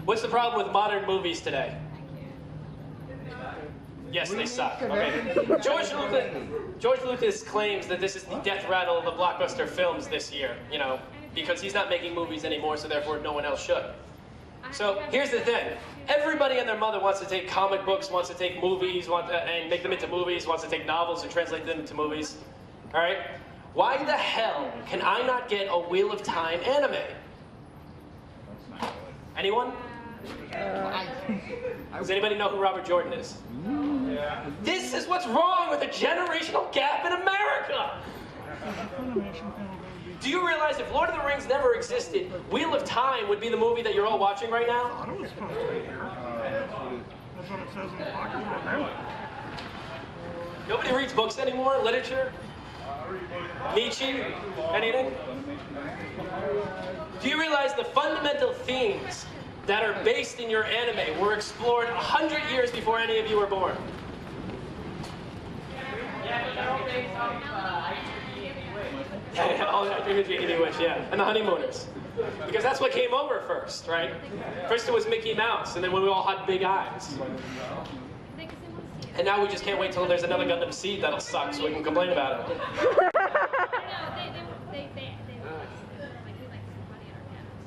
What's the problem with modern movies today? Yes, they suck. Okay. George Lucas claims that this is the death rattle of the blockbuster films this year, you know, because he's not making movies anymore, so therefore no one else should. So here's the thing. Everybody and their mother wants to take comic books, wants to take movies, and make them into movies, wants to take novels and translate them into movies. All right? Why the hell can I not get a Wheel of Time anime? Anyone? Does anybody know who Robert Jordan is? Yeah. This is what's wrong with the generational gap in America! Do you realize if Lord of the Rings never existed, Wheel of Time would be the movie that you're all watching right now? I thought it was supposed to be here. That's what it says in the pocket. Nobody reads books anymore? Literature? Nietzsche? Anything? Do you realize the fundamental themes that are based in your anime were explored 100 years before any of you were born? Oh, I think it's Wish, yeah. And the Honeymooners. Because that's what came over first, right? First it was Mickey Mouse, and then when we all had big eyes. And now we just can't wait till there's another Gundam Seed that'll suck so we can complain about it.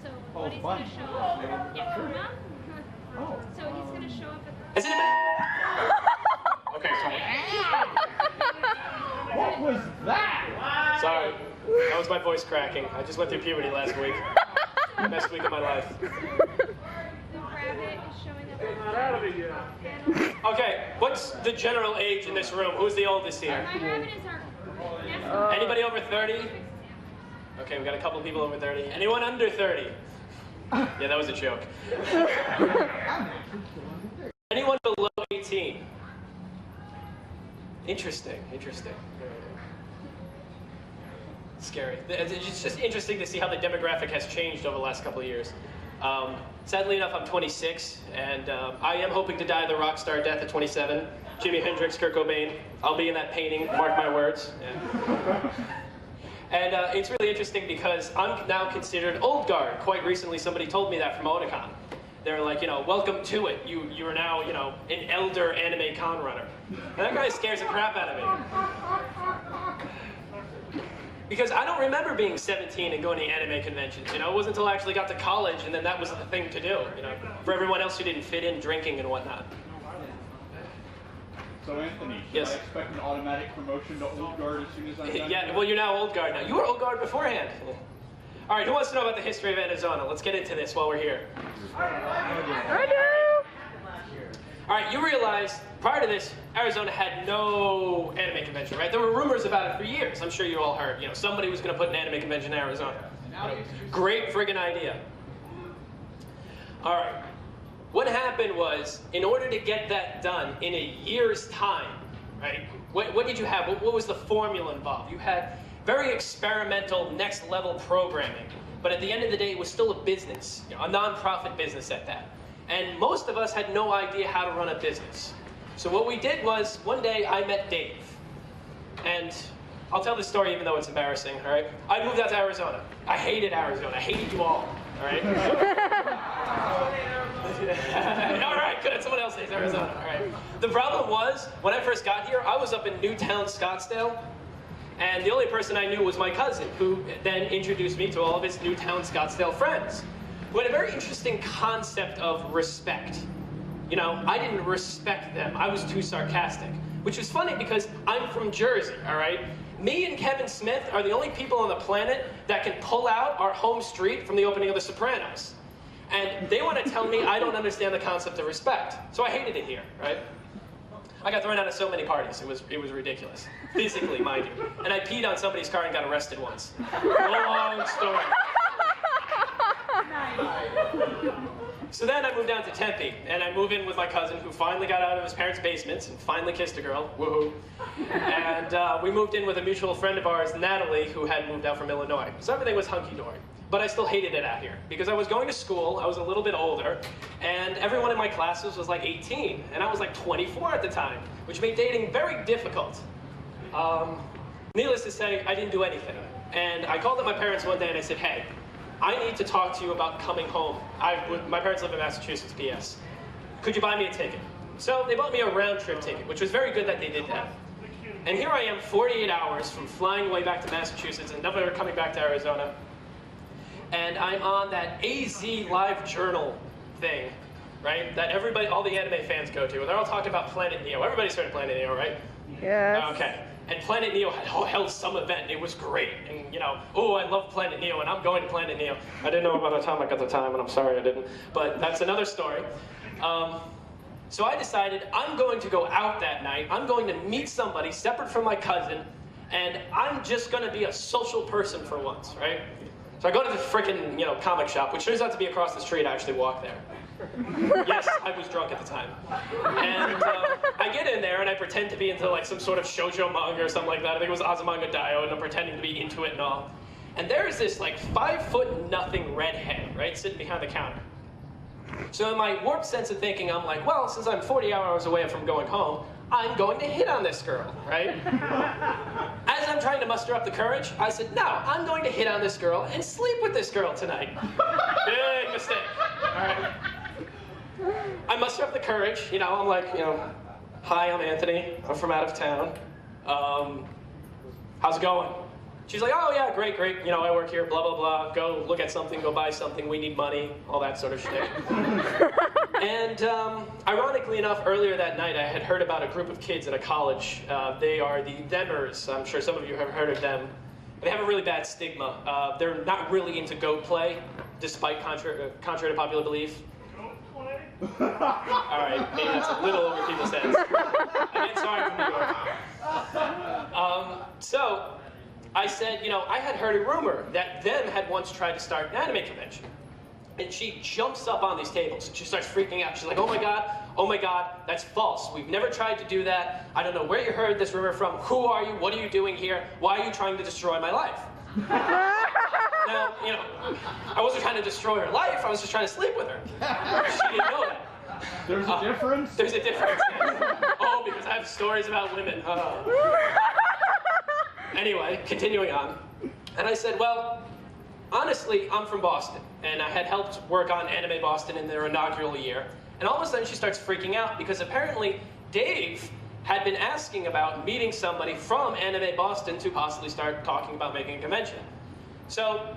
So he's going to show up. Yeah. So he's going to show up at the... Is it Okay, What was that? sorry. That was my voice cracking. I just went through puberty last week. Best week of my life. The rabbit is showing up at the... Okay, what's the general age in this room? Who's the oldest here? My rabbit is our... Anybody over 30? Okay, we got a couple people over 30. Anyone under 30? Yeah, that was a joke. Anyone below 18? Interesting. Scary. It's just interesting to see how the demographic has changed over the last couple of years. Sadly enough, I'm 26, and I am hoping to die the rock star death at 27. Jimi Hendrix, Kurt Cobain. I'll be in that painting, mark my words. Yeah. And it's really interesting because I'm now considered old guard. Quite recently, somebody told me that from Otakon. They're like, you know, welcome to it. You are now, you know, an elder anime con runner. And that guy scares the crap out of me. Because I don't remember being 17 and going to anime conventions, you know? It wasn't until I actually got to college and then that was the thing to do, you know? For everyone else who didn't fit in drinking and whatnot. So Anthony, should yes. I expect an automatic promotion to old guard as soon as I'm done? Yeah, well you're now old guard now. You were old guard beforehand. All right, who wants to know about the history of AniZona? Let's get into this while we're here. I do. All right, you realize prior to this, Arizona had no anime convention, right? There were rumors about it for years. I'm sure you all heard. You know, somebody was going to put an anime convention in Arizona. You know, great friggin' idea. All right. What happened was, in order to get that done in a year's time, right? What did you have? What was the formula involved? You had very experimental, next-level programming. But at the end of the day, it was still a business, you know, a non-profit business at that. And most of us had no idea how to run a business. So what we did was, one day I met Dave. And I'll tell this story even though it's embarrassing, all right? I moved out to Arizona. I hated Arizona. I hated you all, all right? All right, good. Someone else hates Arizona, all right? The problem was, when I first got here, I was up in Newtown, Scottsdale. And the only person I knew was my cousin, who then introduced me to all of his Newtown, Scottsdale friends, who had a very interesting concept of respect. You know, I didn't respect them. I was too sarcastic, which was funny because I'm from Jersey, all right? Me and Kevin Smith are the only people on the planet that can pull out our home street from the opening of The Sopranos. And they want to tell me I don't understand the concept of respect. So I hated it here, right? I got thrown out of so many parties. It was ridiculous. Physically, mind you. And I peed on somebody's car and got arrested once. Long story. So then I moved down to Tempe, and I moved in with my cousin who finally got out of his parents' basements and finally kissed a girl. Woohoo. And we moved in with a mutual friend of ours, Natalie, who had moved out from Illinois. So everything was hunky-dory. But I still hated it out here because I was going to school, I was a little bit older, and everyone in my classes was like 18, and I was like 24 at the time, which made dating very difficult. Needless to say, I didn't do anything. And I called up my parents one day and I said, hey, I need to talk to you about coming home. My parents live in Massachusetts, PS. Could you buy me a ticket? So they bought me a round trip ticket, which was very good that they did that. And here I am, 48 hours from flying way back to Massachusetts and never coming back to Arizona. And I'm on that AZ Live Journal thing, right? That everybody, all the anime fans go to. They're all talking about Planet Neo. Everybody's heard of Planet Neo, right? Yes. Okay. And Planet Neo had held some event. It was great. And, you know, oh, I love Planet Neo, and I'm going to Planet Neo. I didn't know about Atomic at the time, and I'm sorry I didn't. But that's another story. So I decided I'm going to go out that night. I'm going to meet somebody separate from my cousin, and I'm just going to be a social person for once, right? So I go to the frickin', comic shop, which turns out to be across the street. I actually walked there. Yes, I was drunk at the time. And I get in there and I pretend to be into like some sort of shoujo manga or something like that. I think it was Azumanga Daioh, and I'm pretending to be into it and all. And there's this like 5'0" redhead, right, sitting behind the counter. So in my warped sense of thinking, I'm like, well, since I'm 40 hours away from going home, I'm going to hit on this girl, right? As I'm trying to muster up the courage, I said, no, I'm going to hit on this girl and sleep with this girl tonight. Big mistake, all right? I muster up the courage, I'm like, hi, I'm Anthony, I'm from out of town. How's it going? She's like, oh yeah, great, I work here, blah, blah, blah. Go look at something, go buy something, we need money, all that sort of shit. And ironically enough, earlier that night, I had heard about a group of kids at a college. They are the Demers. I'm sure some of you have heard of them. They have a really bad stigma. They're not really into goat play, despite contrary to popular belief. All right, maybe that's a little over people's heads. Again, sorry from New York. So I said, I had heard a rumor that them had once tried to start an anime convention. And she jumps up on these tables and she starts freaking out. She's like, oh my God, that's false. We've never tried to do that. I don't know where you heard this rumor from. Who are you? What are you doing here? Why are you trying to destroy my life? Now, I wasn't trying to destroy her life. I was just trying to sleep with her. She didn't know that. There's a difference? There's a difference. Oh, because I have stories about women. Anyway, continuing on. And I said, well, honestly, I'm from Boston, and I had helped work on Anime Boston in their inaugural year. And all of a sudden, she starts freaking out because apparently Dave had been asking about meeting somebody from Anime Boston to possibly start talking about making a convention. So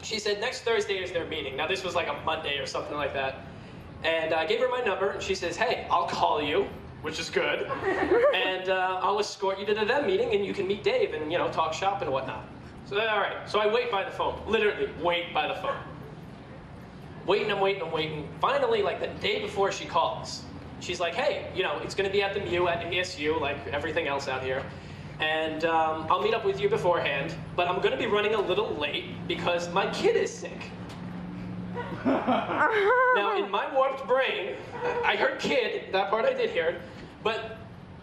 she said next Thursday is their meeting. Now this was like a Monday or something like that. And I gave her my number, and she says, hey, I'll call you, which is good, and I'll escort you to the them meeting, and you can meet Dave and, talk shop and whatnot. So, all right. So I wait by the phone. Literally, wait by the phone. I'm waiting. Finally, like the day before she calls, she's like, hey, it's going to be at the MU at ASU, like everything else out here. And I'll meet up with you beforehand, but I'm going to be running a little late because my kid is sick. Now, in my warped brain, I heard kid, that part I did hear, but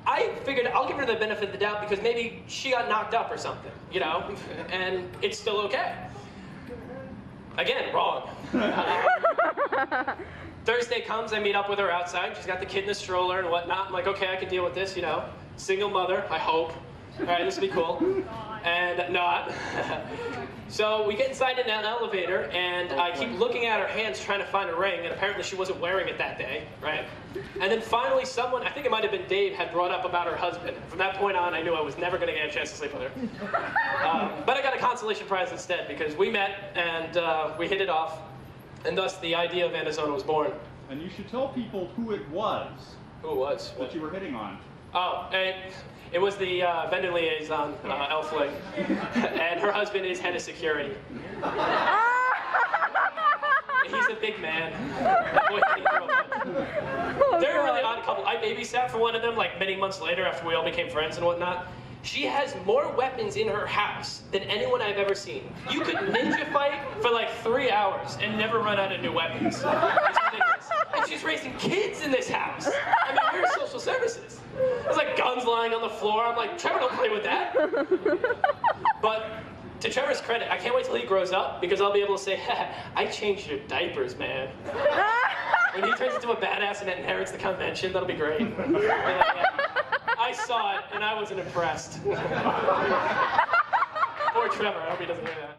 I figured I'll give her the benefit of the doubt because maybe she got knocked up or something, and it's still okay. Again, wrong. Thursday comes, I meet up with her outside. She's got the kid in the stroller and whatnot. I'm like, okay, I can deal with this, Single mother, I hope. All right, this will be cool. And not. So we get inside an elevator, and I keep looking at her hands trying to find a ring, and apparently she wasn't wearing it that day, right? And then finally someone, I think it might have been Dave, had brought up about her husband. From that point on, I knew I was never going to get a chance to sleep with her. But I got a consolation prize instead, because we met, and we hit it off, and thus the idea of AniZona was born. And you should tell people who it was. Who it was? That you were hitting on. Oh, it was the vendor liaison, Elfling, and her husband is head of security. He's a big man. Boy, they're a really odd couple. I babysat for one of them like many months later after we all became friends and whatnot. She has more weapons in her house than anyone I've ever seen. You could ninja fight for like 3 hours and never run out of new weapons. It's ridiculous. And she's raising kids in this house. I mean, we're social services. There's like guns lying on the floor. I'm like, Trevor, don't play with that. But to Trevor's credit, I can't wait till he grows up because I'll be able to say, I changed your diapers, man. When he turns into a badass and inherits the convention, that'll be great. I saw it, and I wasn't impressed. Poor Trevor, I hope he doesn't hear that.